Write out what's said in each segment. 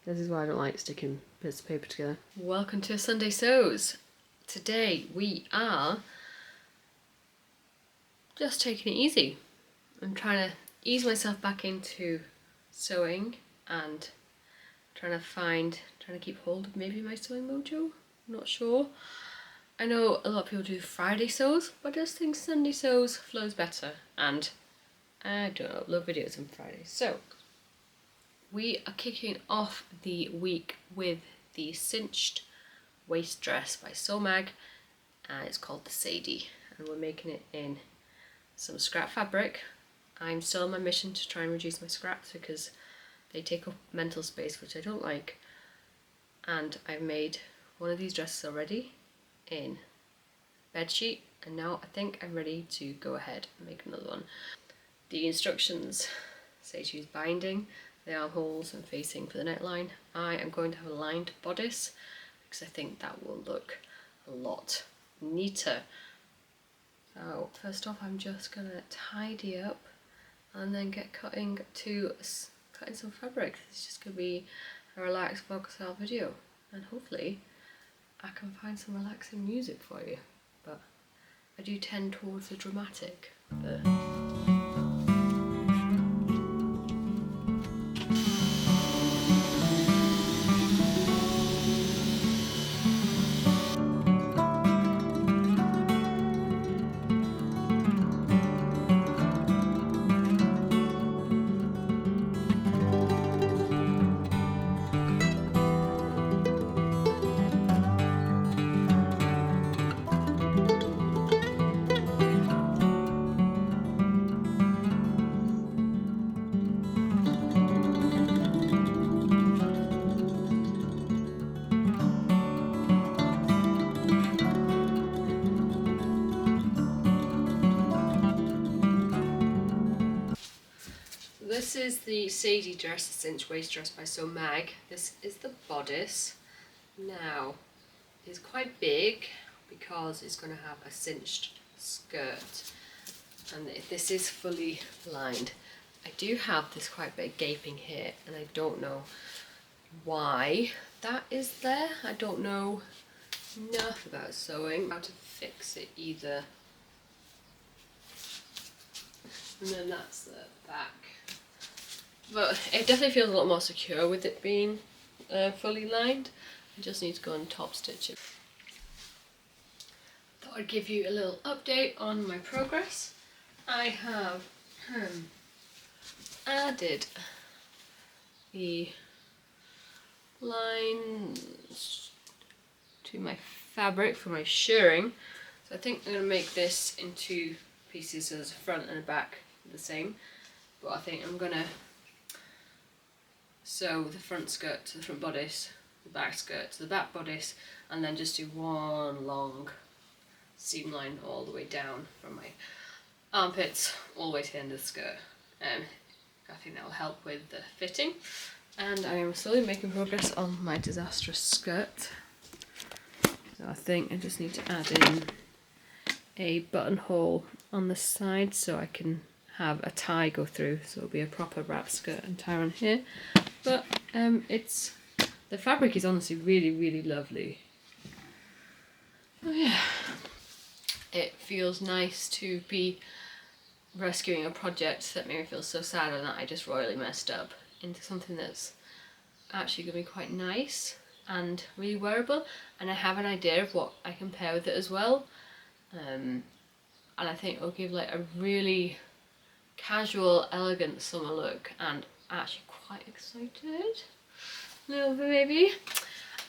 This is why I don't like sticking bits of paper together. Welcome to Sunday Sews. Today we are just taking it easy. I'm trying to ease myself back into sewing and trying to keep hold of maybe my sewing mojo. I'm not sure. I know a lot of people do Friday sews, but I just think Sunday sews flows better, and I don't know, upload videos on Fridays. So we are kicking off the week with the cinched waist dress by Sew Mag, and it's called the Sadie, and we're making it in some scrap fabric. I'm still on my mission to try and reduce my scraps because they take up mental space, which I don't like, and I've made one of these dresses already in bedsheet, and now I think I'm ready to go ahead and make another one. The instructions say to use binding, the armholes and facing for the neckline. I am going to have a lined bodice because I think that will look a lot neater. So first off, I'm just going to tidy up and then get cutting some fabric. It's just going to be a relaxed vlog style video, and hopefully I can find some relaxing music for you, but I do tend towards the dramatic. This is the Sadie dress, the cinched waist dress by Sew Mag. This is the bodice. Now, it's quite big because it's going to have a cinched skirt, and this is fully lined. I do have this quite big gaping here, and I don't know why that is there. I don't know enough about sewing, how to fix it either. And then that's the back. But it definitely feels a lot more secure with it being fully lined. I just need to go and top stitch it. Thought I'd give you a little update on my progress. I have added the lines to my fabric for my shirring. So I think I'm going to make this into pieces so there's a front and a back the same. But I think I'm going to sew the front skirt to the front bodice, the back skirt to the back bodice, and then just do one long seam line all the way down from my armpits all the way to the end of the skirt. I think that will help with the fitting. And I am slowly making progress on my disastrous skirt. So I think I just need to add in a buttonhole on the side so I can have a tie go through, so it'll be a proper wrap skirt and tie on here. But the fabric is honestly really lovely. Oh yeah, it feels nice to be rescuing a project that made me feel so sad and that I just royally messed up into something that's actually going to be quite nice and really wearable, and I have an idea of what I can pair with it as well, and I think it'll give like a really casual, elegant summer look, and actually quite excited. A little bit maybe.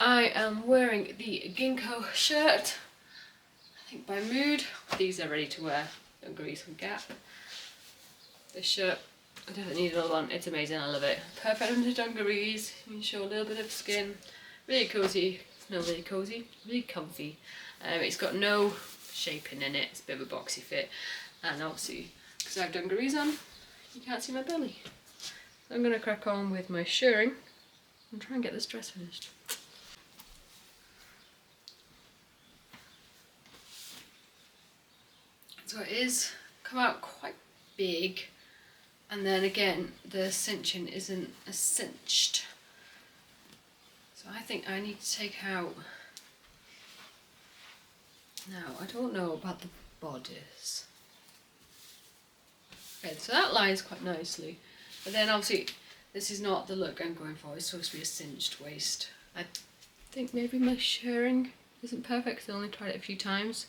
I am wearing the Ginkgo shirt, I think by Mood. These are ready to wear, dungarees from Gap. This shirt, I definitely need another one. It's amazing, I love it. Perfect under dungarees, you can show a little bit of skin. Really cosy, no really cosy, really comfy. It's got no shaping in it, it's a bit of a boxy fit, and obviously because I have dungarees on, you can't see my belly. So I'm going to crack on with my shirring and try and get this dress finished. So it is come out quite big, and then again the cinching isn't as cinched So I think I need to take out, now I don't know about the bodice. Okay, so that lines quite nicely, but then obviously this is not the look I'm going for. It's supposed to be a cinched waist. I think maybe my shirring isn't perfect because I only tried it a few times,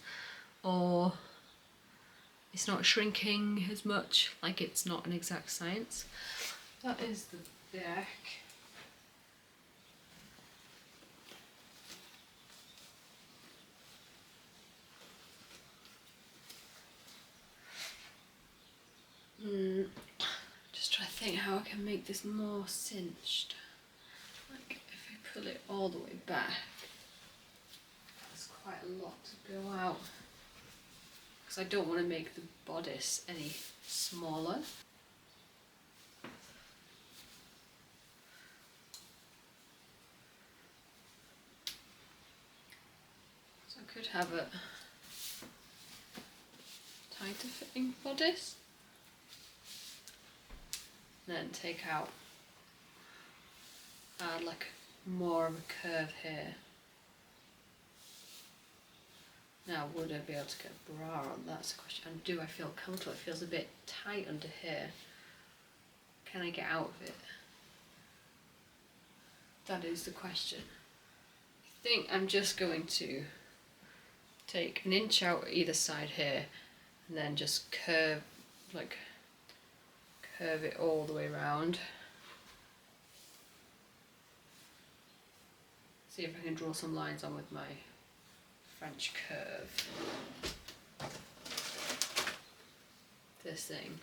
or it's not shrinking as much, like it's not an exact science. That is the back. Just try to think how I can make this more cinched. Like if I pull it all the way back, there's quite a lot to go out. Because I don't want to make the bodice any smaller. So I could have a tighter fitting bodice. Then take out, add like more of a curve here. Now would I be able to get a bra on? That's the question. And do I feel comfortable? It feels a bit tight under here. Can I get out of it? That is the question. I think I'm just going to take an inch out either side here and then just curve it all the way around. See if I can draw some lines on with my French curve. This thing.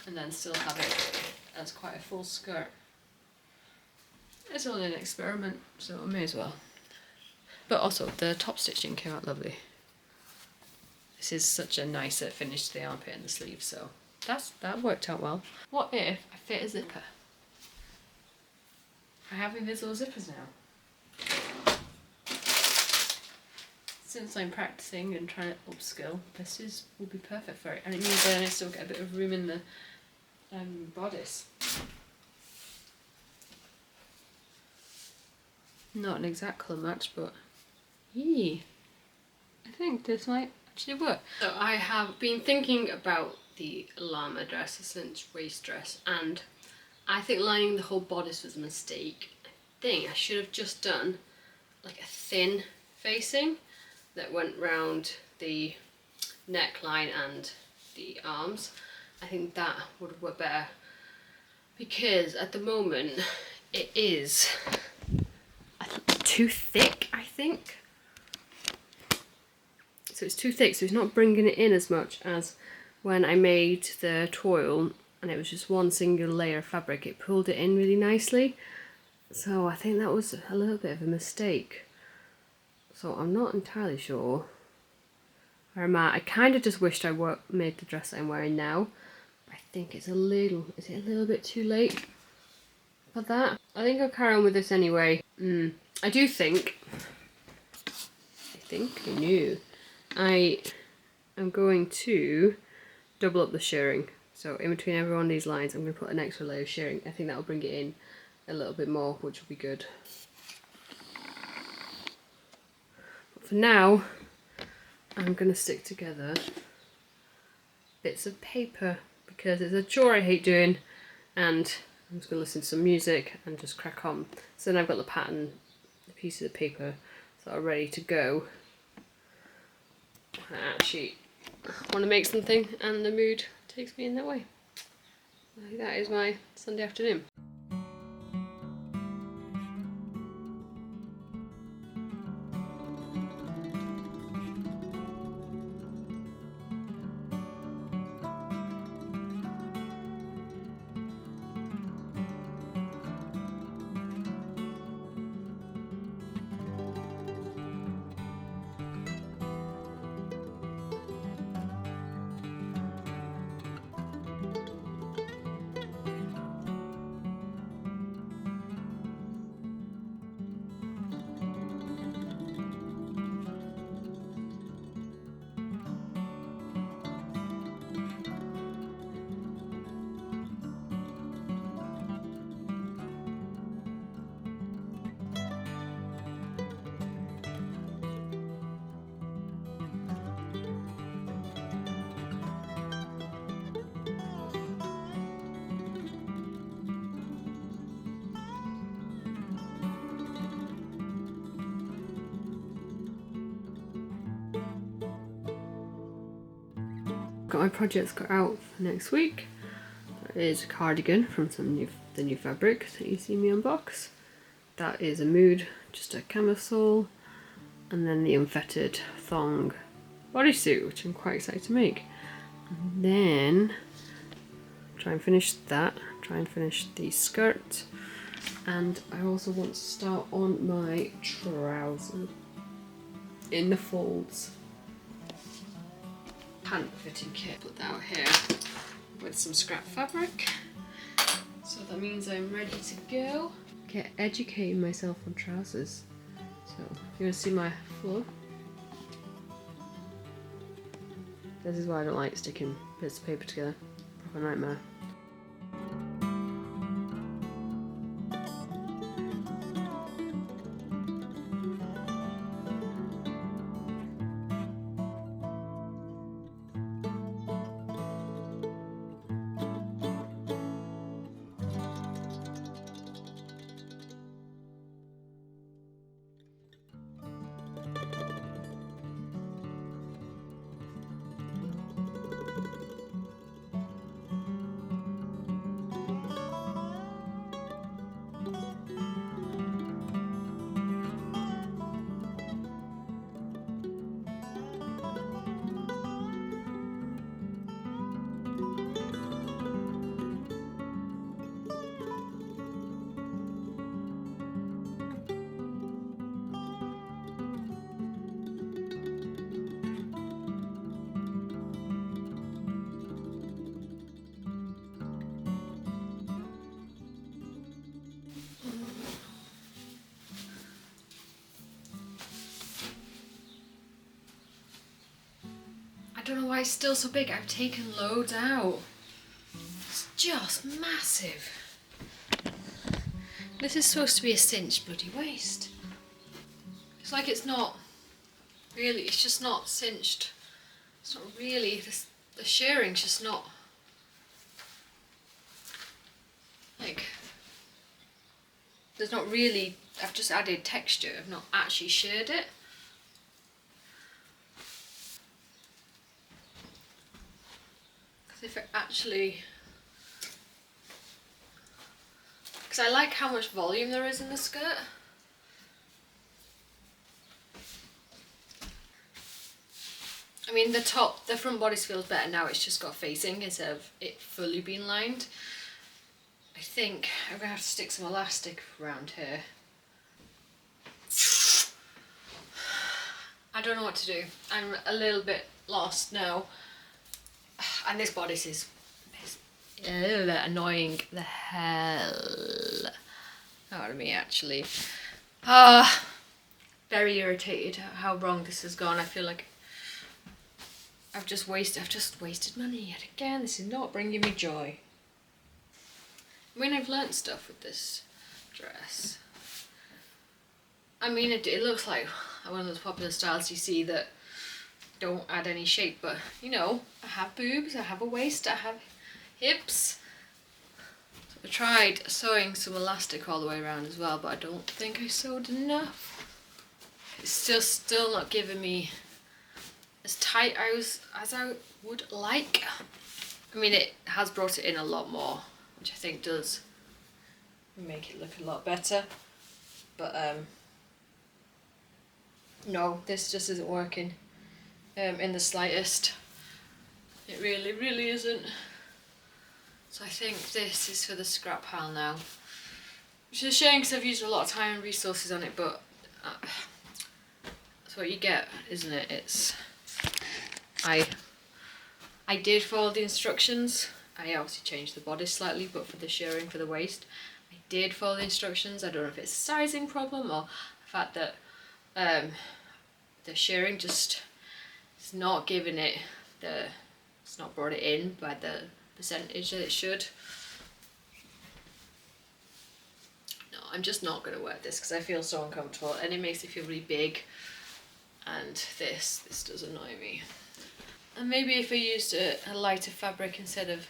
And then still have it as quite a full skirt. It's only an experiment, so I may as well. But also the top stitching came out lovely. This is such a nicer finish to the armpit and the sleeve, so that worked out well. What if I fit a zipper? I have invisible zippers now. Since I'm practicing and trying to upskill, this will be perfect for it, and it means then I still get a bit of room in the bodice. Not an exact colour match, but I think this might actually work. So I have been thinking about the llama dress, the cinched waist dress, and I think lining the whole bodice was a mistake. I think I should have just done like a thin facing that went round the neckline and the arms. I think that would work better, because at the moment it is too thick, I think. So it's too thick, so it's not bringing it in as much as when I made the toil and it was just one singular layer of fabric. It pulled it in really nicely. So I think that was a little bit of a mistake. So I'm not entirely sure where I'm at. I kind of just wished I made the dress that I'm wearing now. I think it's is it a little bit too late for that? I think I'll carry on with this anyway. I am going to double up the shirring. So in between every one of these lines, I'm going to put an extra layer of shirring. I think that will bring it in a little bit more, which will be good. But for now, I'm going to stick together bits of paper because it's a chore I hate doing, and I'm just going to listen to some music and just crack on. So then I've got the pattern, the pieces of paper that are ready to go. I actually want to make something and the mood takes me in that way. That is my Sunday afternoon. got my projects cut out for next week. That is a cardigan from the new fabric that you see me unbox. That is a mood, just a camisole, and then the unfettered thong bodysuit, which I'm quite excited to make. And then try and finish that, try and finish the skirt, and I also want to start on my trousers in the folds. Pant fitting kit, put that out here with some scrap fabric. So that means I'm ready to go. Get educating myself on trousers. So you're gonna see my floor. This is why I don't like sticking bits of paper together. Proper nightmare. I don't know why it's still so big. I've taken loads out. It's just massive. This is supposed to be a cinched bloody waist. It's like it's not really, it's just not cinched. It's not really, the shearing's just not, like, there's not really, I've just added texture, I've not actually sheared it. If it actually, because I like how much volume there is in the skirt. I mean, the front bodice feels better now. It's just got facing instead of it fully being lined. I think I'm gonna have to stick some elastic around here. I don't know what to do. I'm a little bit lost now. And this bodice is annoying the hell out of me, actually. Very irritated at how wrong this has gone. I feel like I've just wasted money yet again. This is not bringing me joy. I mean, I've learnt stuff with this dress. I mean, it looks like one of those popular styles you see that don't add any shape, but you know, I have boobs, I have a waist, I have hips. So I tried sewing some elastic all the way around as well, but I don't think I sewed enough. It's still not giving me as tight as I would like. I mean, it has brought it in a lot more, which I think does make it look a lot better, but no, this just isn't working in the slightest. It really isn't. So I think this is for the scrap pile now, which is a shame because I've used a lot of time and resources on it, but that's what you get, isn't it? It's I did follow the instructions. I obviously changed the bodice slightly, but for the shirring for the waist, I did follow the instructions. I don't know if it's a sizing problem or the fact that the shirring just is not giving it it's not brought it in by the percentage that it should. No, I'm just not going to wear this because I feel so uncomfortable and it makes me feel really big, and this does annoy me. And maybe if I used a lighter fabric instead of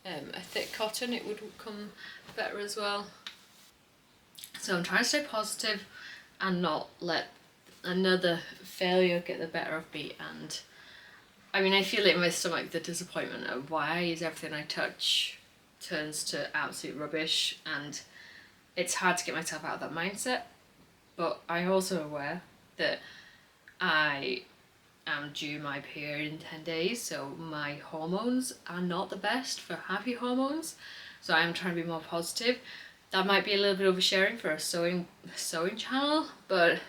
a thick cotton, it would come better as well. So I'm trying to stay positive and not let another failure get the better of me, and I mean, I feel it in my stomach, the disappointment of why is everything I touch turns to absolute rubbish, and it's hard to get myself out of that mindset. But I'm also aware that I am due my period in 10 days, so my hormones are not the best for happy hormones, so I'm trying to be more positive. That might be a little bit oversharing for a sewing channel, but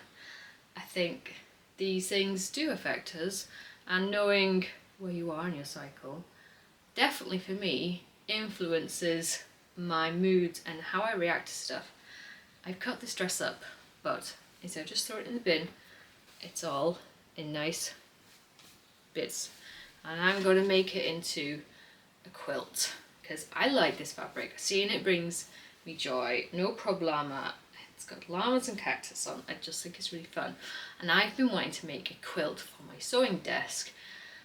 I think these things do affect us, and knowing where you are in your cycle definitely for me influences my moods and how I react to stuff. I've cut this dress up, but instead of just throw it in the bin, it's all in nice bits, and I'm going to make it into a quilt because I like this fabric. Seeing it brings me joy. No problema. It's got llamas and cactus on. I just think it's really fun, and I've been wanting to make a quilt for my sewing desk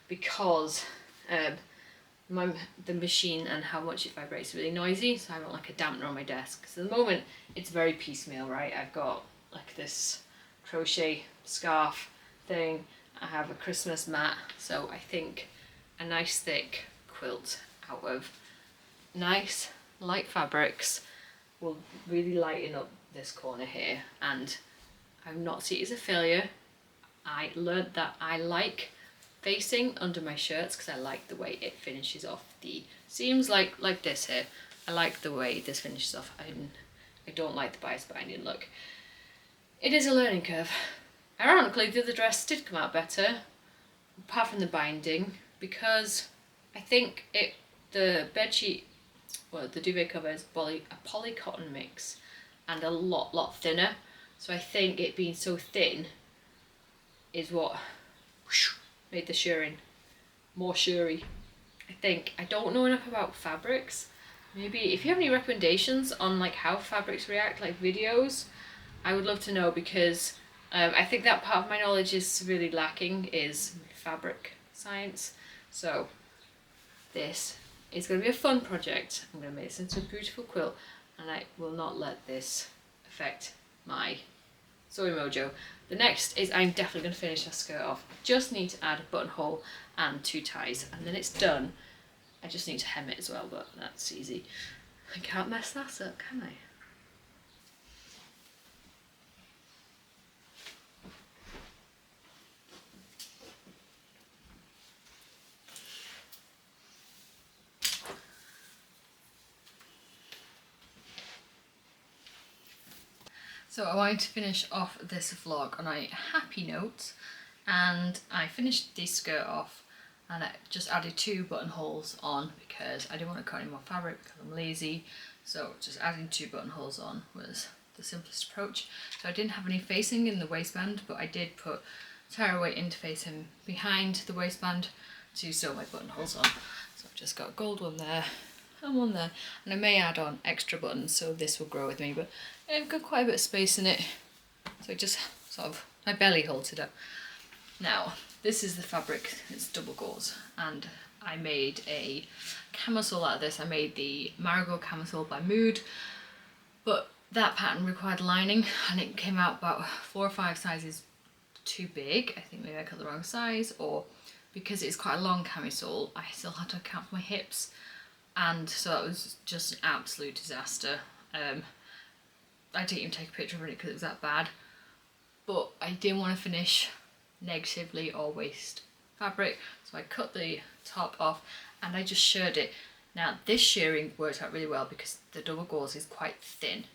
because the machine and how much it vibrates is really noisy, so I want like a dampener on my desk. So at the moment it's very piecemeal, right? I've got like this crochet scarf thing, I have a Christmas mat, so I think a nice thick quilt out of nice light fabrics will really lighten up this corner here, and I've not seen it as a failure. I learned that I like facing under my shirts because I like the way it finishes off the seams, like this here. I like the way this finishes off. I don't like the bias binding look. It is a learning curve. Ironically, the other dress did come out better, apart from the binding, because I think the bedsheet, well, the duvet cover is a poly cotton mix and a lot thinner. So I think it being so thin is what made the shirring more shirry. I don't know enough about fabrics. Maybe if you have any recommendations on like how fabrics react, like videos, I would love to know, because I think that part of my knowledge is severely lacking, is fabric science. So this is going to be a fun project. I'm going to make this into a beautiful quilt, and I will not let this affect my sewing mojo. The next is I'm definitely going to finish that skirt off. I just need to add a buttonhole and 2 ties, and then it's done. I just need to hem it as well, but that's easy. I can't mess that up, can I? So I wanted to finish off this vlog on a happy note, and I finished the skirt off and I just added 2 buttonholes on because I didn't want to cut any more fabric because I'm lazy. So just adding 2 buttonholes on was the simplest approach. So I didn't have any facing in the waistband, but I did put tearaway interfacing behind the waistband to sew my buttonholes on. So I've just got a gold one there and one there, and I may add on extra buttons so this will grow with me, but I've got quite a bit of space in it, so it just sort of, my belly holds it up. Now this is the fabric, it's double gauze, and I made a camisole out of this. I made the marigold camisole by Mood, but that pattern required lining and it came out about 4 or 5 sizes too big. I think maybe I cut the wrong size, or because it's quite a long camisole I still had to account for my hips, and so that was just an absolute disaster. I didn't even take a picture of it because it was that bad, but I didn't want to finish negatively or waste fabric, so I cut the top off and I just shirred it. Now this shearing worked out really well because the double gauze is quite thin,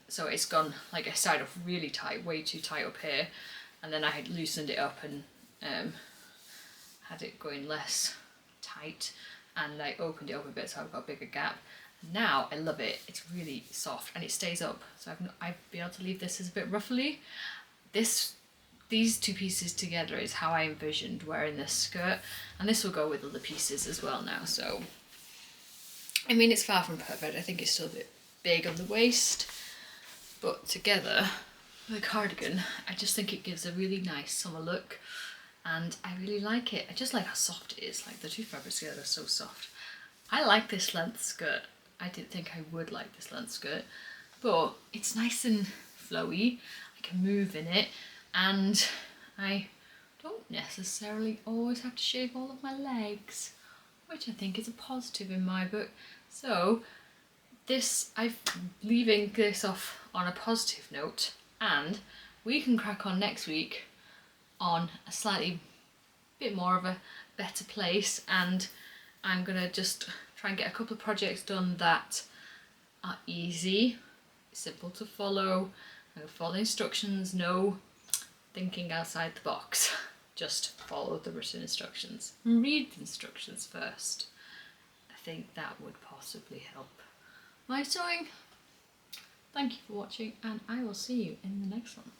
so it's gone, like, I started off really tight, way too tight up here, and then I had loosened it up and had it going less tight, and I opened it up a bit so I've got a bigger gap. Now I love it, it's really soft and it stays up, so I've been able to leave this as a bit ruffly. These 2 pieces together is how I envisioned wearing this skirt, and this will go with other pieces as well now. So I mean, it's far from perfect, I think it's still a bit big on the waist, but together with a cardigan I just think it gives a really nice summer look, and I really like it. I just like how soft it is, like the 2 fabrics together are so soft. I like this length skirt. I didn't think I would like this length skirt, but it's nice and flowy, I can move in it, and I don't necessarily always have to shave all of my legs, which I think is a positive in my book. So I'm leaving this off on a positive note, and we can crack on next week on a slightly bit more of a better place, and I'm gonna just try and get a couple of projects done that are easy, simple to follow. I'm gonna follow instructions, no thinking outside the box. Just follow the written instructions. Read the instructions first. I think that would possibly help my sewing. Thank you for watching, and I will see you in the next one.